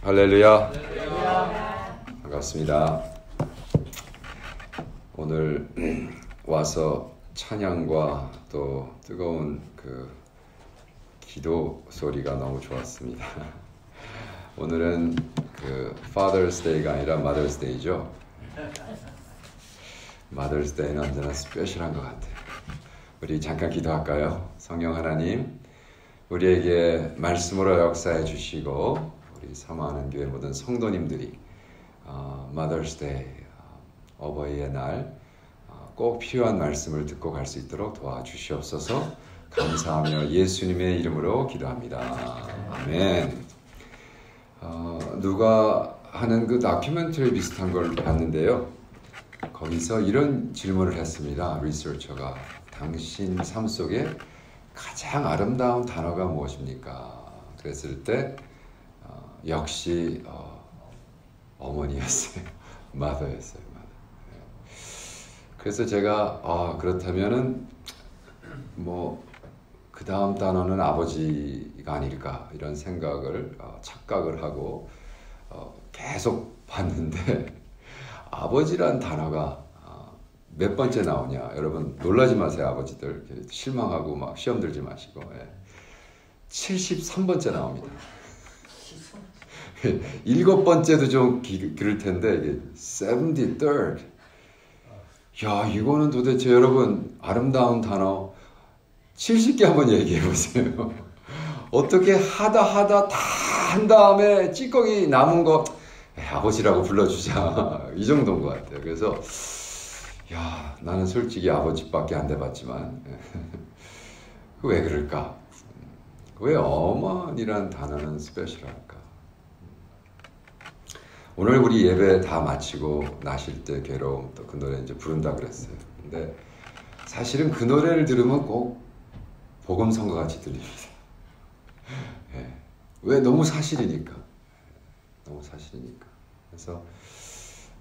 할렐루야. 반갑습니다. 오늘 와서 찬양과 또 뜨거운 그 기도 소리가 너무 좋았습니다. 오늘은 그 Father's Day가 아니라 Mother's Day죠. Mother's Day는 언제나 스페셜한 것 같아요. 우리 잠깐 기도할까요? 성령 하나님, 우리에게 말씀으로 역사해 주시고 우리 사모하는 교회 모든 성도님들이 Mother's Day, 어버이의 날 꼭 필요한 말씀을 듣고 갈 수 있도록 도와주시옵소서. 감사하며 예수님의 이름으로 기도합니다. 아멘. 누가 하는 그 다큐멘터리 비슷한 걸 봤는데요. 거기서 이런 질문을 했습니다. 리서처가 당신 삶 속에 가장 아름다운 단어가 무엇입니까? 그랬을 때 역시 어머니였어요. mother였어요. 그래서 제가 그렇다면은 뭐 그 다음 단어는 아버지가 아닐까 이런 생각을 착각을 하고 계속 봤는데 아버지란 단어가 몇 번째 나오냐? 여러분 놀라지 마세요. 아버지들 실망하고 막 시험 들지 마시고 73번째 나옵니다. 7번째도 좀 그럴 텐데 이게 73rd. 야, 이거는 도대체 여러분 아름다운 단어 70개 한번 얘기해 보세요. 어떻게 하다 다 한 다음에 찌꺼기 남은 거 아버지라고 불러주자 이 정도인 것 같아요. 그래서 야, 나는 솔직히 아버지밖에 안 돼봤지만 왜 그럴까? 왜 어머니란 단어는 스페셜할까? 오늘 우리 예배 다 마치고 나실 때 괴로움 또 그 노래 이제 부른다 그랬어요. 근데 사실은 그 노래를 들으면 꼭 복음 선거 같이 들립니다. 예. 왜? 너무 사실이니까. 너무 사실이니까. 그래서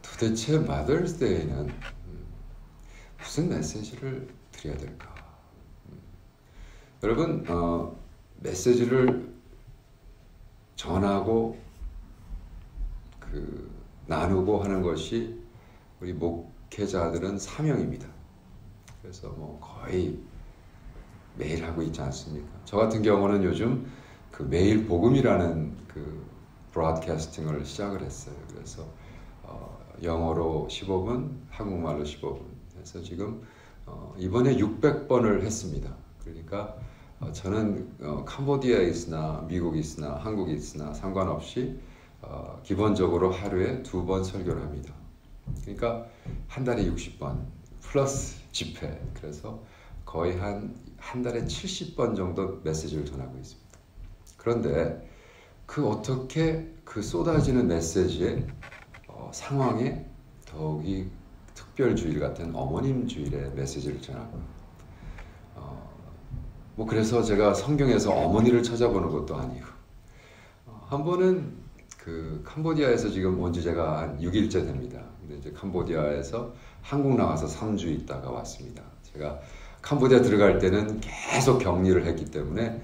도대체 Mother's Day는 무슨 메시지를 드려야 될까? 여러분 메시지를 전하고 나누고 하는 것이 우리 목회자들은 사명입니다. 그래서 뭐 거의 매일 하고 있지 않습니까? 저 같은 경우는 요즘 그 매일 복음이라는 그 브로드캐스팅을 시작을 했어요. 그래서 영어로 15분, 한국말로 15분. 그래서 지금 이번에 600번을 했습니다. 그러니까 저는 캄보디아에 있으나 미국에 있으나 한국에 있으나 상관없이 기본적으로 하루에 2번 설교를 합니다. 그러니까 한 달에 60번 플러스 집회. 그래서 거의 한 달에 70번 정도 메시지를 전하고 있습니다. 그런데 어떻게 그 쏟아지는 메시지의 상황에 더욱이 특별주일 같은 어머님 주일의 메시지를 전하고 뭐 그래서 제가 성경에서 어머니를 찾아보는 것도 아니고 한 번은 그 캄보디아에서 지금 온 지 제가 한 6일째 됩니다. 근데 이제 캄보디아에서 한국 나가서 3주 있다가 왔습니다. 제가 캄보디아 들어갈 때는 계속 격리를 했기 때문에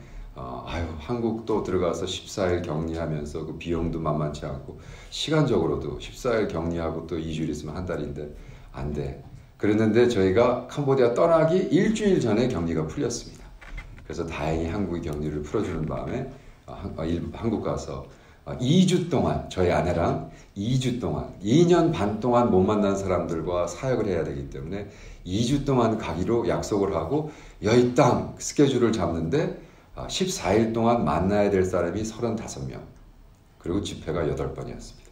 한국도 들어가서 14일 격리하면서 그 비용도 만만치 않고 시간적으로도 14일 격리하고 또 2주일 있으면 한 달인데 안 돼. 그랬는데 저희가 캄보디아 떠나기 일주일 전에 격리가 풀렸습니다. 그래서 다행히 한국이 격리를 풀어주는 바람에 한국 가서 2주 동안 저희 아내랑 2주 동안 2년 반 동안 못 만난 사람들과 사역을 해야 되기 때문에 2주 동안 가기로 약속을 하고 여의 땅 스케줄을 잡는데 14일 동안 만나야 될 사람이 35명 그리고 집회가 8번이었습니다.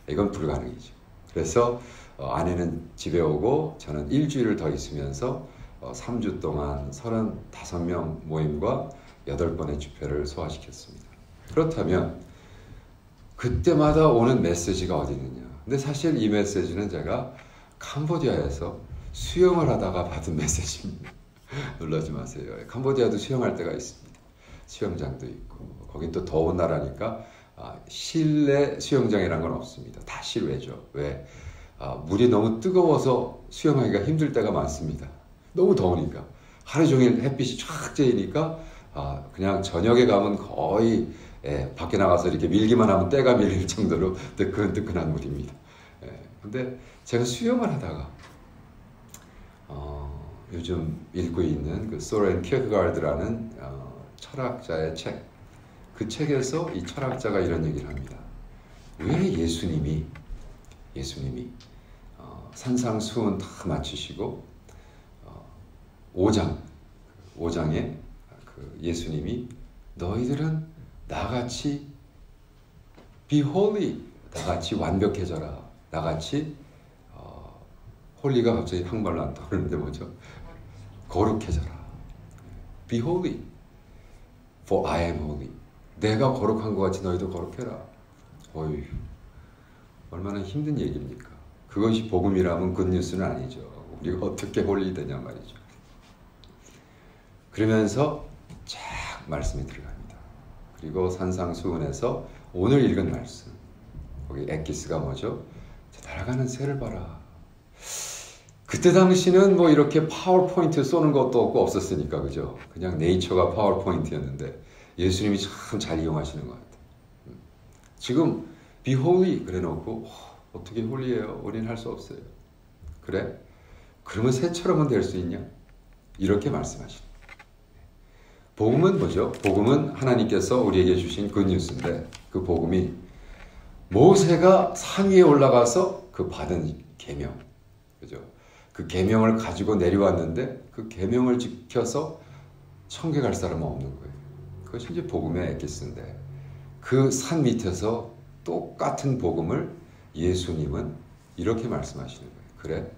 이건 불가능이죠. 그래서 아내는 집에 오고 저는 일주일을 더 있으면서 3주 동안 35명 모임과 8번의 집회를 소화시켰습니다. 그렇다면 그때마다 오는 메시지가 어디 있느냐. 근데 사실 이 메시지는 제가 캄보디아에서 수영을 하다가 받은 메시지입니다. 놀라지 마세요. 캄보디아도 수영할 때가 있습니다. 수영장도 있고 거긴 또 더운 나라니까 실내 수영장이라는 건 없습니다. 다 실외죠. 왜? 물이 너무 뜨거워서 수영하기가 힘들 때가 많습니다. 너무 더우니까. 하루 종일 햇빛이 쫙 쬐이니까 그냥 저녁에 가면 거의 밖에 나가서 이렇게 밀기만 하면 때가 밀릴 정도로 뜨끈뜨끈한 물입니다. 근데 제가 수영을 하다가 요즘 읽고 있는 그 소렌 키어케가르드라는 철학자의 책, 그 책에서 이 철학자가 이런 얘기를 합니다. 왜 예수님이 산상수훈 다 마치시고 5장에 그 예수님이 너희들은 나같이 be holy, 나같이 완벽해져라, 나같이 홀리가 갑자기 한국말로 안 떠오르는데 뭐죠? 거룩해져라. Be holy, for I am holy. 내가 거룩한 것 같이 너희도 거룩해라. 어휴, 얼마나 힘든 얘기입니까? 그것이 복음이라면 굿뉴스는 아니죠. 우리가 어떻게 홀리 되냐 말이죠. 그러면서 쫙 말씀이 들어갑니다. 그리고 산상수훈에서 오늘 읽은 말씀, 거기 엑기스가 뭐죠? 날아가는 새를 봐라. 그때 당시는 뭐 이렇게 파워포인트 쏘는 것도 없고 없었으니까, 그죠? 그냥 네이처가 파워포인트였는데 예수님이 참 잘 이용하시는 것 같아요. 지금 be holy 그래 놓고 어떻게 홀리해요? 우리는 할 수 없어요. 그래? 그러면 새처럼은 될 수 있냐? 이렇게 말씀하시는 거예요. 복음은 뭐죠? 복음은 하나님께서 우리에게 주신 굿뉴스인데, 그 복음이 모세가 산 위에 올라가서 그 받은 계명, 그죠? 그 계명을 가지고 내려왔는데 그 계명을 지켜서 천국에 갈 사람은 없는 거예요. 그것이 이제 복음의 엑기스인데, 그 산 밑에서 똑같은 복음을 예수님은 이렇게 말씀하시는 거예요. 그래?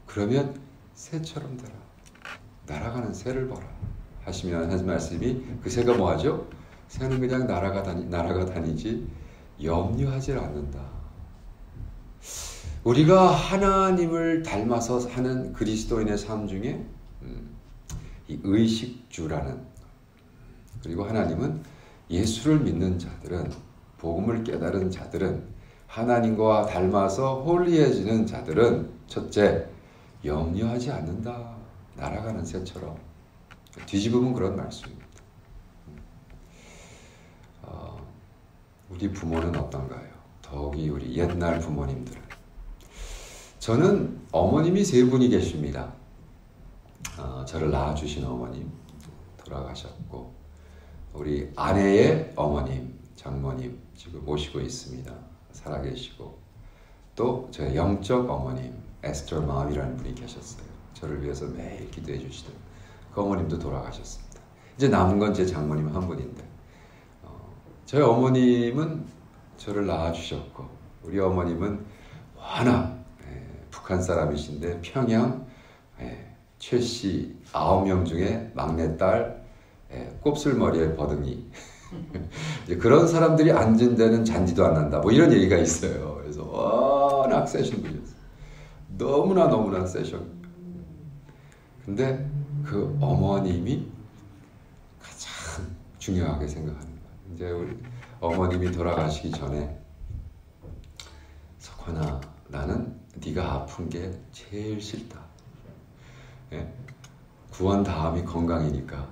그러면 새처럼 되라. 날아가는 새를 봐라. 하시면 한 말씀이, 그 새가 뭐하죠? 새는 그냥 날아가 다니지 염려하지 않는다. 우리가 하나님을 닮아서 사는 그리스도인의 삶 중에 이 의식주라는, 그리고 하나님은 예수를 믿는 자들은, 복음을 깨달은 자들은, 하나님과 닮아서 홀리해지는 자들은 첫째, 염려하지 않는다. 날아가는 새처럼. 뒤집으면 그런 말씀입니다. 우리 부모는 어떤가요? 더욱이 우리 옛날 부모님들은. 저는 어머님이 세 분이 계십니다. 저를 낳아주신 어머님 돌아가셨고, 우리 아내의 어머님, 장모님 지금 모시고 있습니다. 살아계시고, 또 저의 영적 어머님 에스터 마음이라는 분이 계셨어요. 저를 위해서 매일 기도해 주시던 그 어머님도 돌아가셨습니다. 이제 남은 건 제 장모님 한 분인데, 저희 어머님은 저를 낳아주셨고, 우리 어머님은 워낙 북한 사람이신데 평양 최씨 9명 중에 막내딸, 곱슬머리에 버둥이 그런 사람들이 앉은 데는 잔디도 안 난다, 뭐 이런 얘기가 있어요. 그래서 워낙 세신 분이었어요. 너무나 세셔. 근데 그 어머님이 가장 중요하게 생각합니다. 이제 우리 어머님이 돌아가시기 전에, 석환아, 나는 네가 아픈 게 제일 싫다. 구원 다음이 건강이니까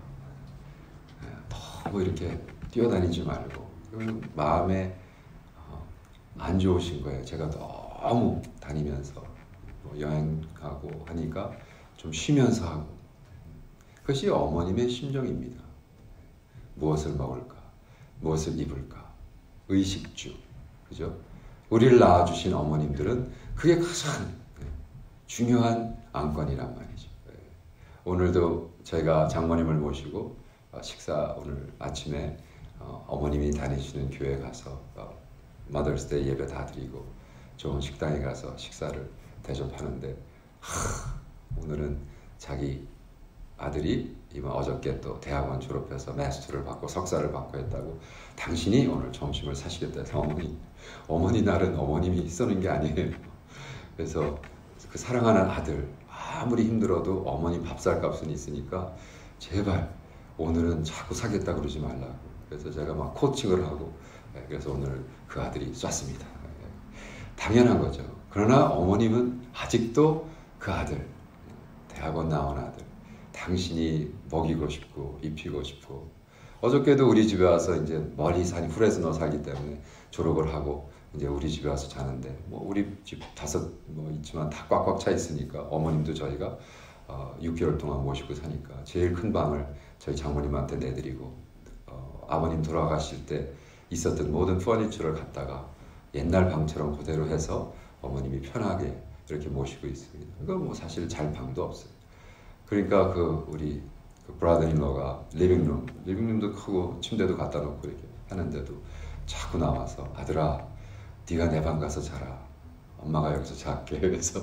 너무 이렇게 뛰어다니지 말고. 마음에 안 좋으신 거예요. 제가 너무 다니면서 여행하고 하니까 좀 쉬면서 하고. 그것이 어머님의 심정입니다. 무엇을 먹을까? 무엇을 입을까? 의식주. 그죠? 우리를 낳아주신 어머님들은 그게 가장 중요한 안건이란 말이죠. 오늘도 저희가 장모님을 모시고 식사, 오늘 아침에 어머님이 다니시는 교회 가서 머더스데이 예배 다 드리고 좋은 식당에 가서 식사를 대접하는데, 오늘은 자기 아들이 이번 어저께 또 대학원 졸업해서 마스터를 받고 석사를 받고 했다고, 당신이 오늘 점심을 사시겠다 해서 어머니 날은 어머님이 쓰는 게 아니에요. 그래서 그 사랑하는 아들, 아무리 힘들어도 어머니 밥살 값은 있으니까 제발 오늘은 자꾸 사겠다 그러지 말라고. 그래서 제가 막 코칭을 하고, 그래서 오늘 그 아들이 쐈습니다. 당연한 거죠. 그러나 어머님은 아직도 그 아들, 대학원 나온 아들, 당신이 먹이고 싶고 입히고 싶고, 어저께도 우리 집에 와서 이제 멀리 산 프레스노 살기 때문에 졸업을 하고 이제 우리 집에 와서 자는데 뭐 우리 집 다섯 뭐 있지만 다 꽉꽉 차 있으니까 어머님도 저희가 6개월 동안 모시고 사니까 제일 큰 방을 저희 장모님한테 내드리고 아버님 돌아가실 때 있었던 모든 퍼니처를 갖다가 옛날 방처럼 그대로 해서 어머님이 편하게 이렇게 모시고 있습니다. 그러니까 뭐 사실 잘 방도 없어요. 그러니까 우리 브라더인러가 리빙룸도 크고 침대도 갖다 놓고 이렇게 하는데도 자꾸 나와서 아들아 네가 내 방 가서 자라. 엄마가 여기서 잘게. 그래서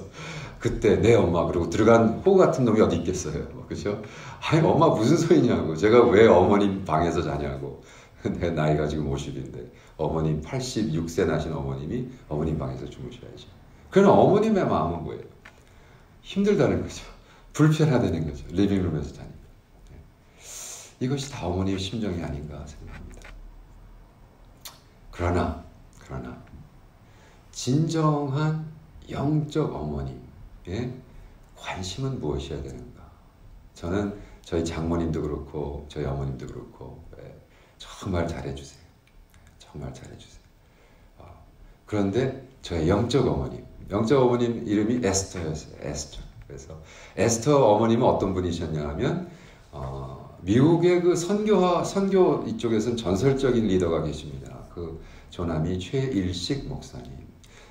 그때 내 엄마 그리고 들어간 호구 같은 놈이 어디 있겠어요. 그죠? 아니 엄마 무슨 소리냐고. 제가 왜 어머님 방에서 자냐고. 내 나이가 지금 50인데 어머님 86세 나신 어머님이 어머님 방에서 주무셔야죠. 그러나 어머님의 마음은 뭐예요? 힘들다는 거죠. 불편하다는 거죠. 리빙룸에서 자니까. 이것이 다 어머니의 심정이 아닌가 생각합니다. 그러나 진정한 영적 어머니의 관심은 무엇이어야 되는가? 저는 저희 장모님도 그렇고 저희 어머님도 그렇고 정말 잘해주세요. 정말 잘해주세요. 그런데 저의 영적 어머님 이름이 에스터였어요. 에스터. 그래서 에스터 어머님은 어떤 분이셨냐 하면 미국의 그 선교 이쪽에서는 전설적인 리더가 계십니다. 그 조남이 최일식 목사님.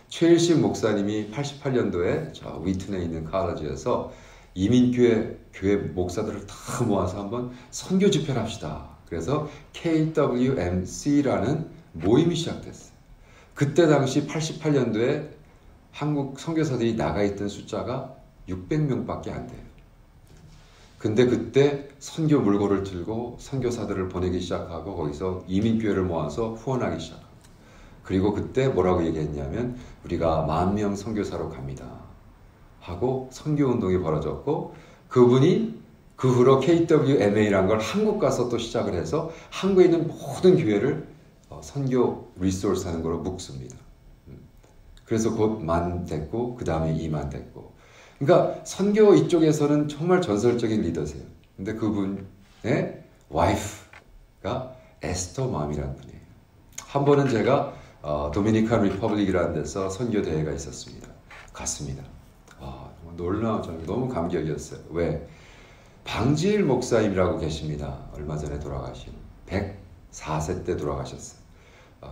최일식 목사님이 88년도에 저 위튼에 있는 칼러지에서 교회 목사들을 다 모아서 한번 선교 집회를 합시다. 그래서 KWMC라는 모임이 시작됐어요. 그때 당시 88년도에 한국 선교사들이 나가 있던 숫자가 600명밖에 안 돼요. 근데 그때 선교 물고를 들고 선교사들을 보내기 시작하고 거기서 이민교회를 모아서 후원하기 시작하고 그리고 그때 뭐라고 얘기했냐면 우리가 10,000명 선교사로 갑니다 하고 선교운동이 벌어졌고 그분이 그 후로 KWMA라는 걸 한국 가서 또 시작을 해서 한국에 있는 모든 교회를 선교 리소스 하는 걸로 묶습니다. 그래서 곧 10,000 됐고 그 다음에 20,000 됐고 그러니까 선교 이쪽에서는 정말 전설적인 리더세요. 근데 그분의 와이프가 에스터 맘이라는 분이에요. 한 번은 제가 도미니칸 리퍼블릭이라는 데서 선교 대회가 있었습니다. 갔습니다. 놀라워 저는 너무 감격이었어요. 왜? 방지일 목사님이라고 계십니다. 얼마 전에 돌아가신 104세 때 돌아가셨어요.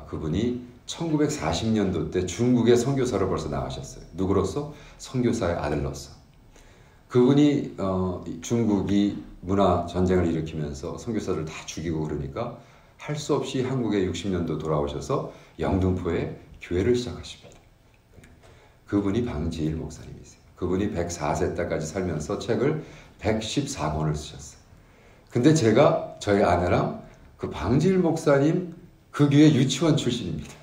그분이 1940년도 때 중국의 선교사로 벌써 나가셨어요. 누구로서? 선교사의 아들로서. 그분이 중국이 문화 전쟁을 일으키면서 선교사를 다 죽이고 그러니까 할 수 없이 한국에 60년도 돌아오셔서 영등포에 교회를 시작하십니다. 그분이 방지일 목사님이세요. 그분이 104세 때까지 살면서 책을 114권을 쓰셨어요. 근데 제가 저희 아내랑 그 방지일 목사님 그 교회 유치원 출신입니다.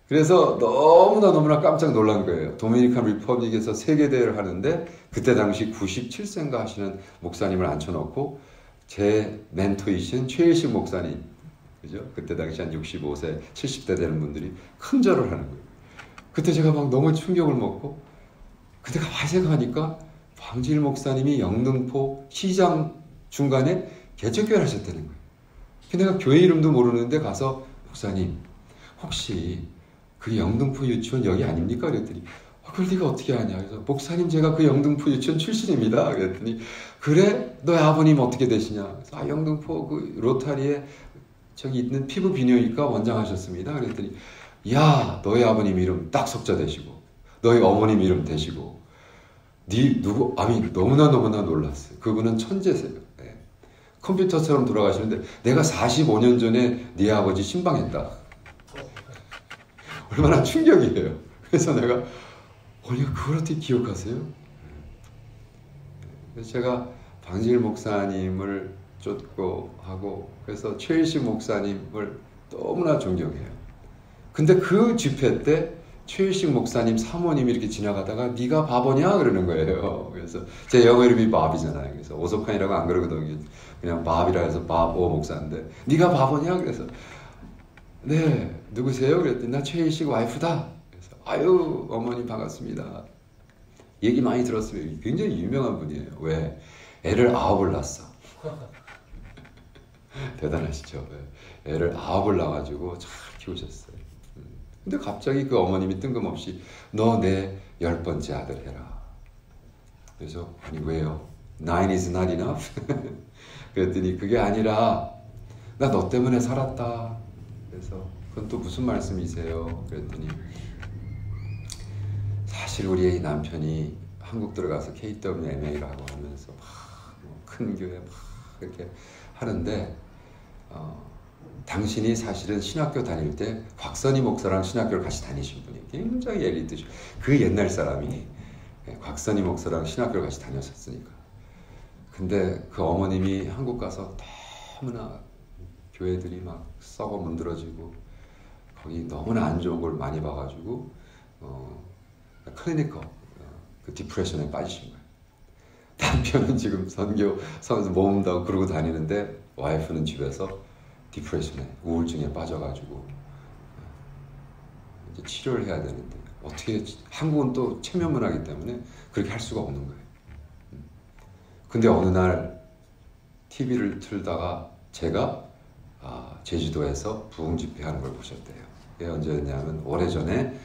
그래서 너무나 깜짝 놀란 거예요. 도미니칸 리퍼블릭에서 세계대회를 하는데 그때 당시 97세인가 하시는 목사님을 앉혀놓고 제 멘토이신 최일식 목사님, 그죠? 그때 당시 한 65세, 70대 되는 분들이 큰 절을 하는 거예요. 그때 제가 막 너무 충격을 먹고 근데 가만히 생각하니까 방지일 목사님이 영등포 시장 중간에 개척교회를 하셨다는 거예요. 근데 내가 교회 이름도 모르는데 가서 목사님 혹시 그 영등포 유치원 여기 아닙니까? 그랬더니 그걸 네가 어떻게 아냐? 그래서 목사님 제가 그 영등포 유치원 출신입니다. 그랬더니 그래? 너의 아버님 어떻게 되시냐? 그래서 영등포 그 로타리에 저기 있는 피부 비뇨기과 원장하셨습니다. 그랬더니 야 너의 아버님 이름 딱 석자 되시고 너의 어머님 이름 되시고 너무나 놀랐어요. 그분은 천재세요. 네. 컴퓨터처럼 돌아가시는데 내가 45년 전에 네 아버지 신방했다. 얼마나 충격이에요. 그래서 내가 그걸 어떻게 기억하세요? 그래서 제가 방지일 목사님을 쫓고 하고 그래서 최일식 목사님을 너무나 존경해요. 근데 그 집회 때 최일식 목사님 사모님이 이렇게 지나가다가 네가 바보냐? 그러는 거예요. 그래서 제 영어 이름이 밥이잖아요. 그래서 오석환이라고 안 그러거든요. 그냥 밥이라 해서 밥오 목사인데 네가 바보냐? 그래서 네 누구세요? 그랬더니 나 최일식 와이프다. 그래서 아유 어머니 반갑습니다. 얘기 많이 들었어요. 굉장히 유명한 분이에요. 왜? 애를 9을 낳았어. 대단하시죠. 애를 9을 낳아가지고 잘 키우셨어요. 근데 갑자기 그 어머님이 뜬금없이 너 내 10번째 아들 해라. 그래서 아니 왜요? 9 is not enough? 그랬더니 그게 아니라 나 너 때문에 살았다. 그래서 그건 또 무슨 말씀이세요? 그랬더니 사실 우리 남편이 한국 들어가서 KWMA라고 하면서 큰 교회 막 이렇게 하는데 당신이 사실은 신학교 다닐 때 곽선희 목사랑 신학교를 같이 다니신 분이 굉장히 엘리트죠. 그 옛날 사람이 곽선희 목사랑 신학교를 같이 다녔었으니까. 근데 그 어머님이 한국 가서 너무나 교회들이 막 썩어 문드러지고 거기 너무나 안 좋은 걸 많이 봐가지고 클리니컬 그 디프레션에 빠지신 거예요. 남편은 지금 선교 모은다고 그러고 다니는데 와이프는 집에서 디프레션에 우울증에 빠져가지고 이제 치료를 해야 되는데 어떻게 한국은 또 체면 문화이기 때문에 그렇게 할 수가 없는 거예요. 근데 어느 날 TV를 틀다가 제가 제주도에서 부흥 집회하는 걸 보셨대요. 그게 언제였냐면 오래전에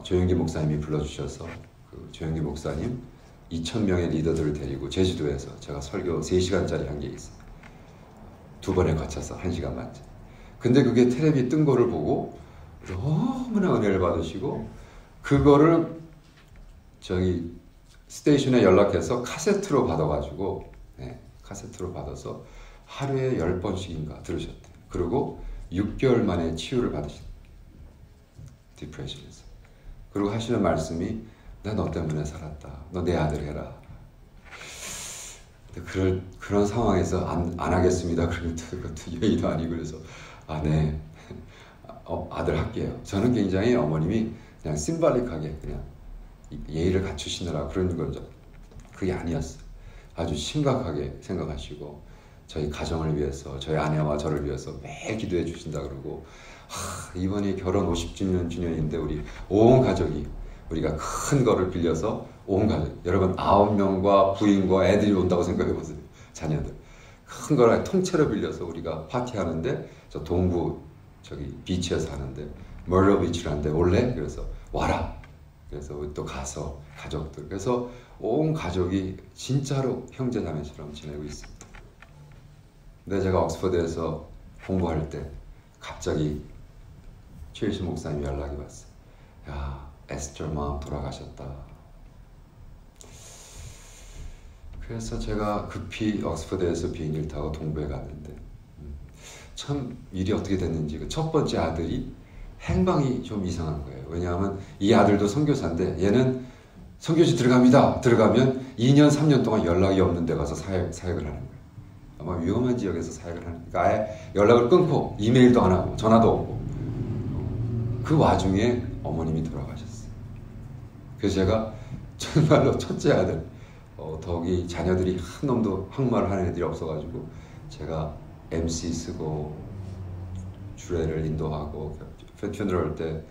조영기 목사님이 불러주셔서 그 조영기 목사님 2,000명의 리더들을 데리고 제주도에서 제가 설교 3시간짜리 한 게 있어요. 2번에 거쳐서 1시간 반째. 근데 그게 텔레비 뜬 거를 보고 너무나 은혜를 받으시고 그거를 저기 스테이션에 연락해서 카세트로 받아가지고 카세트로 받아서 하루에 10번씩인가 들으셨대요. 그리고 6개월 만에 치유를 받으셨대요. 디프레션에서. 그리고 하시는 말씀이 나 너 때문에 살았다. 너 내 아들 해라. 그런 상황에서 안 하겠습니다. 그러면 그것도 예의도 아니고 그래서 네. 아들 할게요. 저는 굉장히 어머님이 그냥 심발릭하게 그냥 예의를 갖추시느라 그런 거죠. 그게 아니었어요. 아주 심각하게 생각하시고 저희 가정을 위해서 저희 아내와 저를 위해서 매일 기도해 주신다 그러고 이번이 결혼 50주년 기념인데 우리 온 가족이 우리가 큰 거를 빌려서 온 가족 여러분 9명과 부인과 애들이 온다고 생각해 보세요. 자녀들 큰 거를 통째로 빌려서 우리가 파티하는데 저 동부 저기 비치에서 하는데 멀러 비치라는데 올래? 그래서 와라. 그래서 우리 또 가서 가족들 그래서 온 가족이 진짜로 형제자매처럼 지내고 있습니다. 근데 제가 옥스퍼드에서 공부할 때 갑자기 최일신 목사님이 연락이 왔어요. 야, 에스터 맘 돌아가셨다. 그래서 제가 급히 옥스퍼드에서 비행기를 타고 동부에 갔는데 참 일이 어떻게 됐는지 그 첫 번째 아들이 행방이 좀 이상한 거예요. 왜냐하면 이 아들도 선교사인데 얘는 선교지 들어갑니다. 들어가면 2년 3년 동안 연락이 없는 데 가서 사역을 하는 거예요. 아마 위험한 지역에서 사역을 하는 거니까 아예 연락을 끊고 이메일도 안 하고 전화도 없고 그 와중에 어머님이 돌아가셨어요. 그래서 제가 정말로 첫째 아들 더욱이 자녀들이 한 놈도 한국말을 하는 애들이 없어가지고 제가 MC 쓰고 주례를 인도하고 퓨너럴 때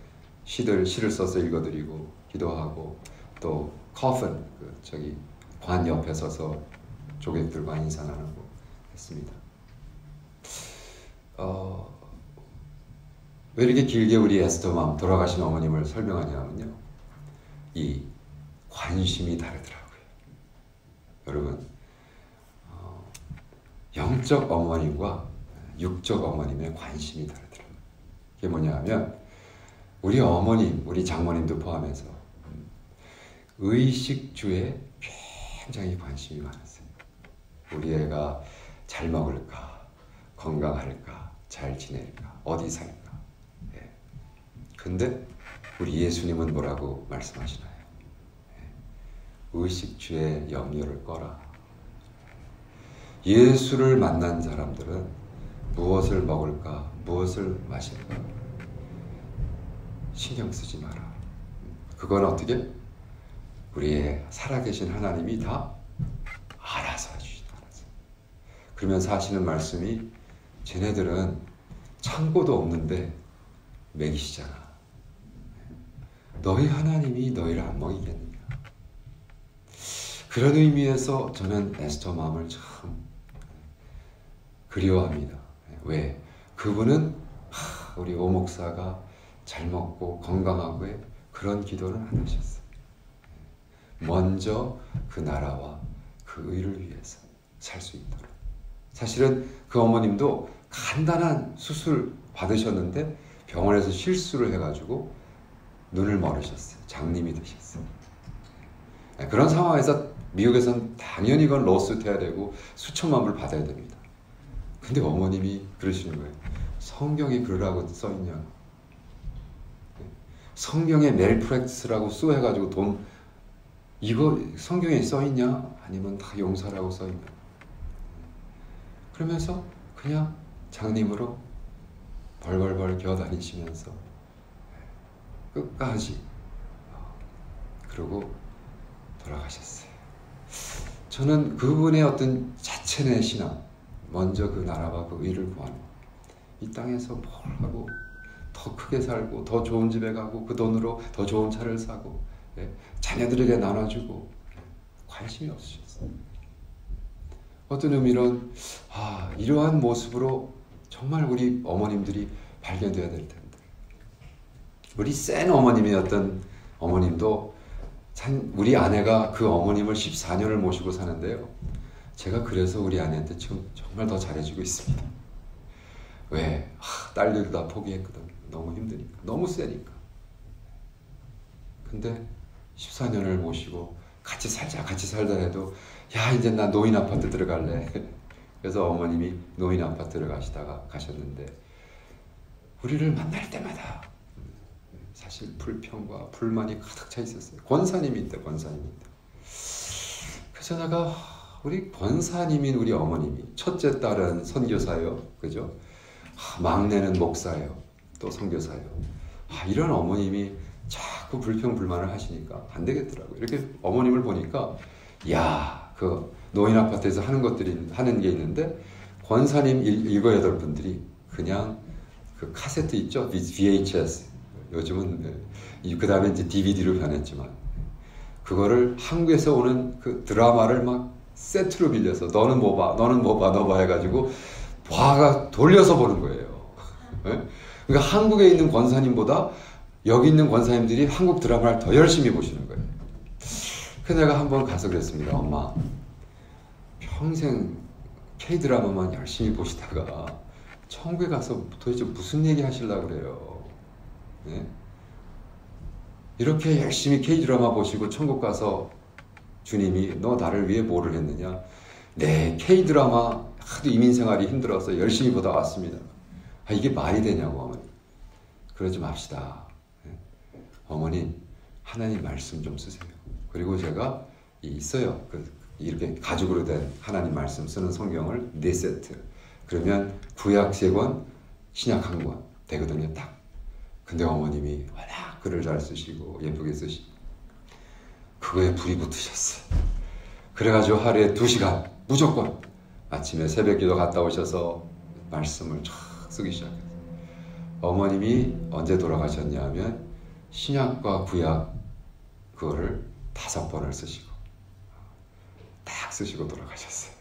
시를 써서 읽어드리고 기도하고 또 커픈 저기 관 옆에 서서 조객들과 인사 나누고 했습니다. 왜 이렇게 길게 우리 에스더맘 돌아가신 어머님을 설명하냐면요, 이 관심이 다르더라고요. 여러분, 영적 어머님과 육적 어머님의 관심이 다르더라고요. 그게 뭐냐면 우리 어머님, 우리 장모님도 포함해서 의식주에 굉장히 관심이 많았어요. 우리 애가 잘 먹을까, 건강할까, 잘 지낼까, 어디 살까. 근데 우리 예수님은 뭐라고 말씀하시나요? 의식주의 염려를 꺼라. 예수를 만난 사람들은 무엇을 먹을까, 무엇을 마실까 신경 쓰지 마라. 그건 어떻게? 우리의 살아계신 하나님이 다 알아서 해주신다. 그러면서 하시는 말씀이 쟤네들은 창고도 없는데 먹이시잖아. 너희 하나님이 너희를 안 먹이겠느냐. 그런 의미에서 저는 에스더 마음을 참 그리워합니다. 왜? 그분은 우리 오 목사가 잘 먹고 건강하고 그런 기도는 안 하셨어요. 먼저 그 나라와 그 의를 위해서 살 수 있도록. 사실은 그 어머님도 간단한 수술 받으셨는데 병원에서 실수를 해가지고 눈을 멀으셨어요. 장님이 되셨어요. 그런 상황에서 미국에서는 당연히 그건 로스트 해야 되고 수천만 불 받아야 됩니다. 근데 어머님이 그러시는 거예요. 성경에 그러라고 써있냐? 성경에 멜프렉스라고 쏘해가지고 돈 이거 성경에 써있냐? 아니면 다 용서라고 써있냐? 그러면서 그냥 장님으로 벌벌벌 기어다니시면서 끝까지 그러고 돌아가셨어요. 저는 그분의 어떤 자체의 신앙, 먼저 그 나라와 그 의를 구하는 이 땅에서 뭘 하고 더 크게 살고 더 좋은 집에 가고 그 돈으로 더 좋은 차를 사고 자녀들에게 나눠주고 관심이 없으셨어요. 어떤 의미로는 이러한 모습으로 정말 우리 어머님들이 발견되어야 될 텐데 우리 센 어머님이었던 어머님도 우리 아내가 그 어머님을 14년을 모시고 사는데요. 제가 그래서 우리 아내한테 지금 정말 더 잘해주고 있습니다. 왜? 딸들도 다 포기했거든. 너무 힘드니까. 너무 세니까. 근데 14년을 모시고 같이 살다 해도 야 이제 나 노인 아파트 들어갈래. 그래서 어머님이 노인 아파트를 가셨는데 우리를 만날 때마다 사실 불평과 불만이 가득 차 있었어요. 권사님인데. 그래서 내가 우리 권사님인 우리 어머님이 첫째 딸은 선교사요, 그죠? 막내는 목사요, 또 선교사요. 이런 어머님이 자꾸 불평 불만을 하시니까 안 되겠더라고요. 이렇게 어머님을 보니까 그 노인 아파트에서 하는 게 있는데 권사님 7, 8분들이 그냥 그 카세트 있죠? VHS. 요즘은 그 다음에 이제 DVD로 변했지만 그거를 한국에서 오는 그 드라마를 막 세트로 빌려서 너는 뭐 봐, 너 봐 해가지고 돌려서 보는 거예요. 그러니까 한국에 있는 권사님보다 여기 있는 권사님들이 한국 드라마를 더 열심히 보시는 거예요. 그래서 내가 한번 가서 그랬습니다. 엄마, 평생 K-드라마만 열심히 보시다가 천국에 가서 도대체 무슨 얘기 하시려고 그래요. 네? 이렇게 열심히 K-드라마 보시고 천국 가서 주님이 너 나를 위해 뭐를 했느냐? 네, K-드라마 하도 이민생활이 힘들어서 열심히 보다 왔습니다. 이게 말이 되냐고 어머니. 그러지 맙시다. 네? 어머니 하나님 말씀 좀 쓰세요. 그리고 제가 있어요. 이렇게 가죽으로 된 하나님 말씀 쓰는 성경을 4세트. 그러면 구약 3권, 신약 1권 되거든요. 딱. 근데 어머님이 워낙 글을 잘 쓰시고 예쁘게 쓰시고 그거에 불이 붙으셨어요. 그래가지고 하루에 2시간 무조건 아침에 새벽기도 갔다 오셔서 말씀을 쫙 쓰기 시작했어요. 어머님이 언제 돌아가셨냐면 신약과 구약 그거를 5번을 쓰시고 딱 쓰시고 돌아가셨어요.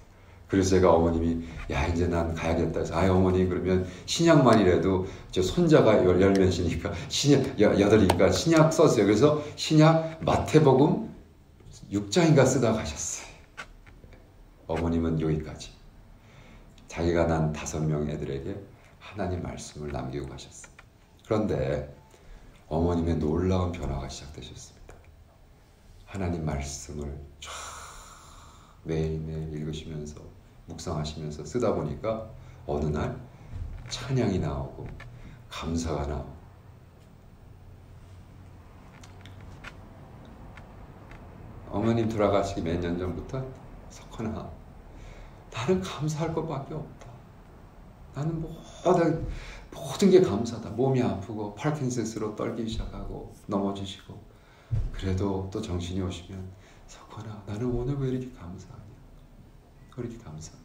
그래서 제가 어머님이 이제 난 가야겠다 해서 어머니 그러면 신약만이라도 저 손자가 10몇이니까 신약 8이니까 신약 썼어요. 그래서 신약 마태복음 6장인가 쓰다 가셨어요. 어머님은 여기까지. 자기가 난 5명 애들에게 하나님 말씀을 남기고 가셨어요. 그런데 어머님의 놀라운 변화가 시작되셨습니다. 하나님 말씀을 쫙 매일매일 읽으시면서 묵상하시면서 쓰다 보니까 어느 날 찬양이 나오고 감사가 나오고 어머님 돌아가시기 몇 년 전부터 석헌아 나는 감사할 것밖에 없다. 나는 모든 게 감사다. 몸이 아프고 파킨슨스로 떨기 시작하고 넘어지시고 그래도 또 정신이 오시면 석헌아 나는 오늘 왜 이렇게 감사하냐. 왜 이렇게 감사해.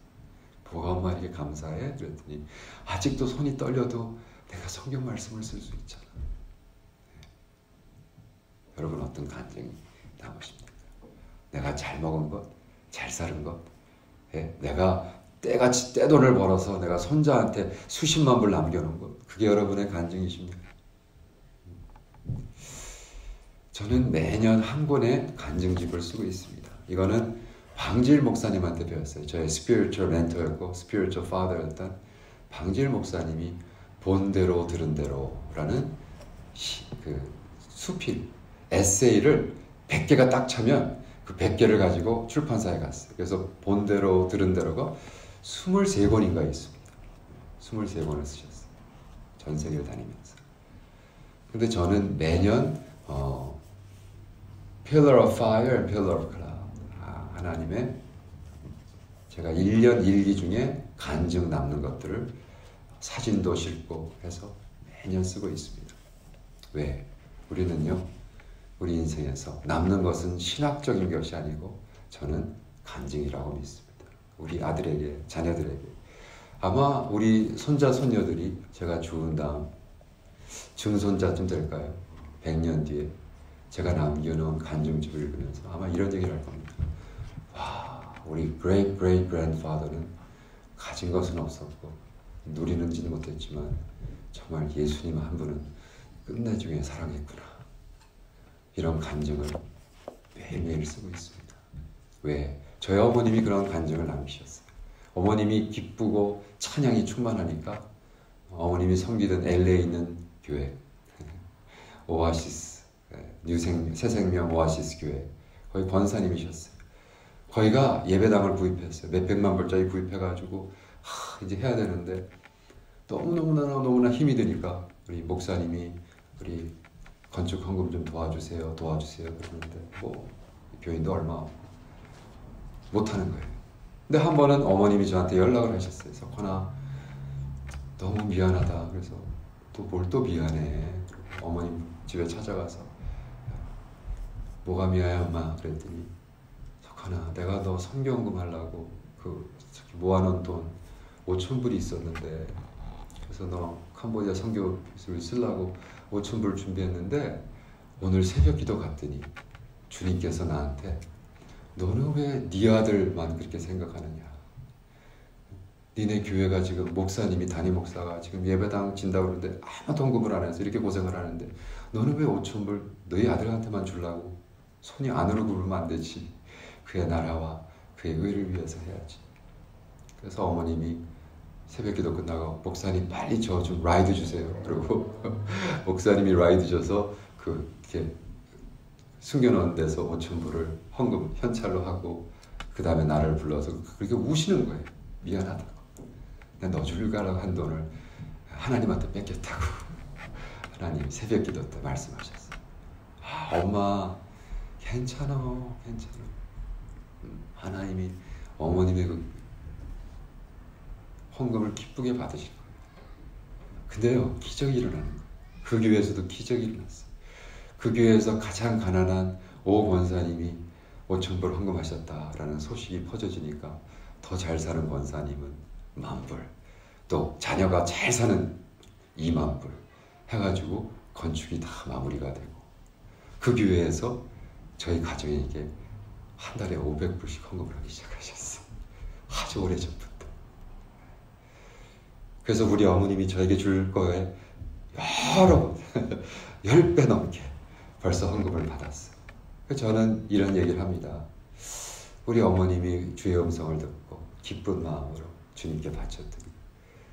뭐가 엄마 이렇게 감사해? 그랬더니 아직도 손이 떨려도 내가 성경 말씀을 쓸 수 있잖아. 네. 여러분 어떤 간증이 남으십니까? 내가 잘 먹은 것, 잘 사는 것, 내가 때같이 떼돈을 벌어서 내가 손자한테 수십만 불 남겨놓은 것, 그게 여러분의 간증이십니까? 저는 매년 한 권의 간증집을 쓰고 있습니다. 이거는 방질 목사님한테 배웠어요. 저의 스피리추얼 멘토였고 스피리추얼 파더였던 방질 목사님이 본대로 들은 대로라는 그 수필, 에세이를 100개가 딱 차면 그 100개를 가지고 출판사에 갔어요. 그래서 본대로 들은 대로가 23권인가 있습니다. 23권을 쓰셨어요. 전 세계를 다니면서. 근데 저는 매년 Pillar of Fire, Pillar of Cloud, 하나님의 제가 1년 일기 중에 간증 남는 것들을 사진도 싣고 해서 매년 쓰고 있습니다. 왜? 우리는요, 우리 인생에서 남는 것은 신학적인 것이 아니고 저는 간증이라고 믿습니다. 우리 아들에게, 자녀들에게. 아마 우리 손자, 손녀들이 제가 죽은 다음 증손자쯤 될까요? 100년 뒤에 제가 남겨놓은 간증집을 읽으면서 아마 이런 얘기를 할 겁니다. 와, 우리 great grandfather는 가진 것은 없었고 누리는지는 못했지만 정말 예수님 한 분은 끝내주게 사랑했구나. 이런 간증을 매일매일 쓰고 있습니다. 왜? 저희 어머님이 그런 간증을 남기셨어요. 어머님이 기쁘고 찬양이 충만하니까 어머님이 섬기던 LA에 있는 교회, 오아시스, 새생명 오아시스 교회, 거기 권사님이셨어요. 거기가 예배당을 구입했어요. 몇백만 불짜리 구입해가지고 이제 해야 되는데 너무나 힘이 드니까 우리 목사님이 우리 건축 헌금 좀 도와주세요 그러는데 뭐 교인도 얼마 못하는 거예요. 근데 한 번은 어머님이 저한테 연락을 하셨어요. 석환아, 너무 미안하다. 그래서 또 뭘 또 미안해. 어머님 집에 찾아가서 뭐가 미안해 엄마 그랬더니 석환아, 내가 너 성경금 하려고 그 모아놓은 돈 5,000불이 있었는데 그래서 너 캄보디아 선교를 쓰려고 5,000불 준비했는데 오늘 새벽 기도 갔더니 주님께서 나한테 너는 왜 네 아들만 그렇게 생각하느냐? 니네 교회가 지금 목사님이 담임 목사가 지금 예배당 진다고 그러는데 아무도 헌금을 안 해서 이렇게 고생을 하는데 너는 왜 5,000불 너희 아들한테만 주려고 손이 안으로 굴으면 안 되지. 그의 나라와 그의 의를 위해서 해야지. 그래서 어머님이 새벽 기도 끝나고 목사님 빨리 저 좀 라이드 주세요. 그리고 목사님이 라이드 줘서 이렇게 숨겨놓은 데서 5,000불을 헌금 현찰로 하고 그 다음에 나를 불러서 그렇게 우시는 거예요. 미안하다고. 내가 너 주려고 한 돈을 하나님한테 뺏겼다고. 하나님 새벽 기도 때 말씀하셨어요. 엄마 괜찮아. 하나님이 어머님의 그 헌금을 기쁘게 받으실 거예요. 근데요, 기적이 일어나는 거예요. 그 교회에서도 기적이 일어났어요. 그 교회에서 가장 가난한 오 권사님이 5,000불 헌금하셨다라는 소식이 퍼져지니까 더 잘 사는 권사님은 10,000불, 또 자녀가 잘 사는 20,000불 해가지고 건축이 다 마무리가 되고 그 교회에서 저희 가정에게 한 달에 500불씩 헌금을 하기 시작하셨어요. 아주 오래전부터. 그래서 우리 어머님이 저에게 줄 거에 여러 10배 넘게 벌써 헌금을 받았어요. 그래서 저는 이런 얘기를 합니다. 우리 어머님이 주의 음성을 듣고 기쁜 마음으로 주님께 바쳤더니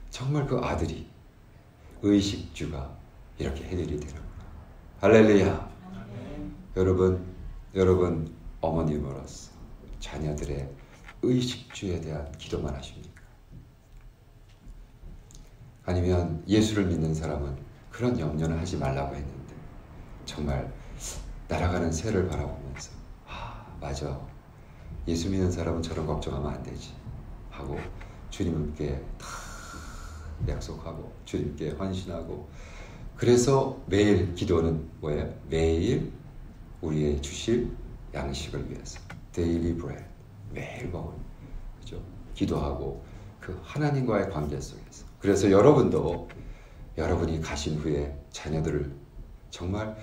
정말 그 아들이 의식주가 이렇게 해결이 되는구나. 할렐루야. 여러분 어머님으로서 자녀들의 의식주에 대한 기도만 하십니까? 아니면 예수를 믿는 사람은 그런 염려는 하지 말라고 했는데 정말 날아가는 새를 바라보면서 맞아, 예수 믿는 사람은 저런 걱정하면 안 되지 하고 주님께 다 약속하고 주님께 헌신하고 그래서 매일 기도는 뭐예요? 매일 우리의 주실 양식을 위해서 daily bread 매일 먹을 그죠? 기도하고 그 하나님과의 관계 속에서 그래서 여러분도 여러분이 가신 후에 자녀들을 정말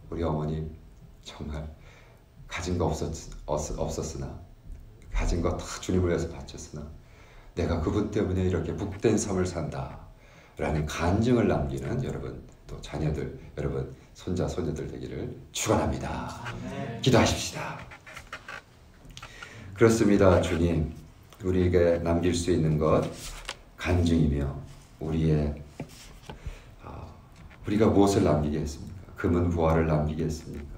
우리 어머님 정말 가진 거 없었으나 가진 거 다 주님을 위해서 바쳤으나 내가 그분 때문에 이렇게 복된 삶을 산다 라는 간증을 남기는 여러분 또 자녀들, 여러분 손자 손녀들 되기를 축원합니다. 기도하십시다. 그렇습니다. 주님, 우리에게 남길 수 있는 것 간증이며 우리가 무엇을 남기겠습니까? 금은 부활을 남기겠습니까?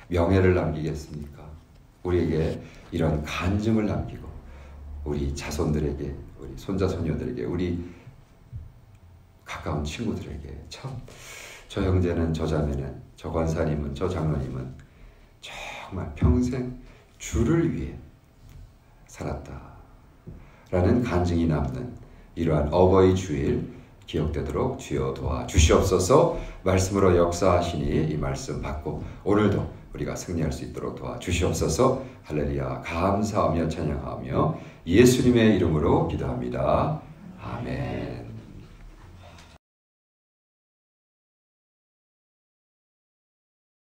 명예를 남기겠습니까? 우리에게 이런 간증을 남기고 우리 자손들에게, 우리 손자 손녀들에게, 우리 가까운 친구들에게 참 저 형제는, 저 자매는, 저 권사님은, 저 장로님은 정말 평생 주를 위해 살았다 라는 간증이 남는 이러한 어버이 주일 기억되도록 주여 도와주시옵소서. 말씀으로 역사하시니 이 말씀 받고 오늘도 우리가 승리할 수 있도록 도와주시옵소서. 할렐루야. 감사하며 찬양하며 예수님의 이름으로 기도합니다. 아멘.